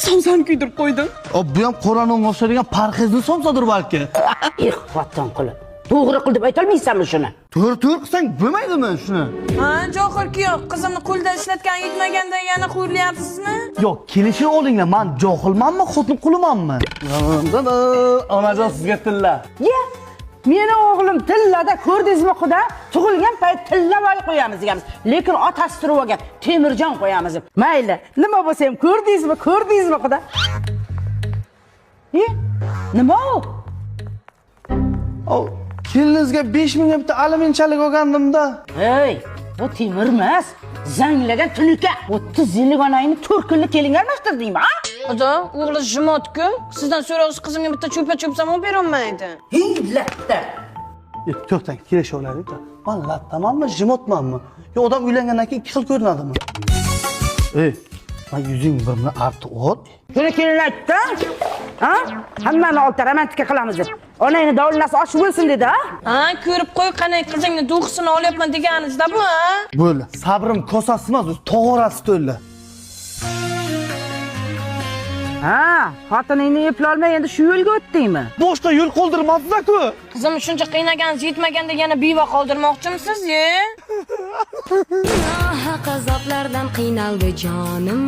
somsani kuydirib qo'ydim. Bu ham Qur'onga o'xshaydigan parhezni somsadir balki. Vatan qilib. To'g'ri qil deb aytolmaysanmi shuni? To'g'ri qilsang bo'lmaydimi shuni? Ha, Johir kuyov, qizimni qo'lda ishlatgan yetmaganda yana qo'ylayapsizmi? Yo'q, kelishib olinglar. Men johilmanmi, xotin qulimanmi? Onajon sizga tilla. Ye. Meni o'g'lim tillada ko'rdingizmi xudo? Tug'ilgan payt tillavoy qo'yamiz deganmiz. Lekin otasi turib olgan Temirjon qo'yamiz deb. Mayli, nima bo'lsa ham ko'rdingizmi xudo? Ye? Nima u? Kelinizga 5000 ga bitta alyuminchalik olgandim-da. Hey, bu temir emas, zanglagan tunuka. 30 yillik onangni 4 kunlik kelinga almashtirdingmi, ha? Xudo, o'g'li jimot-ku. Sizdan so'rag'siz qizimga bitta cho'pa cho'psam ham bera olmaydi. Latta. To'xtang, kelishaveraylik. Men lattamanmi, jimotmanmi? Yo, odam uylangandan keyin ikki xil ko'rinadimi? Men yuzing birini artib ol. Shuni kelin aytdi. Ha? Hammani olti romantika qilamiz deb. Onangni davolanasi osh bo'lsin dedi, ha? Ha, ko'rib qo'y, qanday qizingni do'qisini olyapman deganingizda bu, ha? Bo'ldi. Sabrim kosasi emas, tog'orasi to'ldi. Ha, xotiningni eplolmay endi shu yo'lga o'tdingmi? Boshqa yo'l qoldirmasiz-ku. Qizim shuncha qiynaganingiz yetmaganda yana beva qoldirmoqchimisiz-ye? Azoblardan qiynaldi jonim,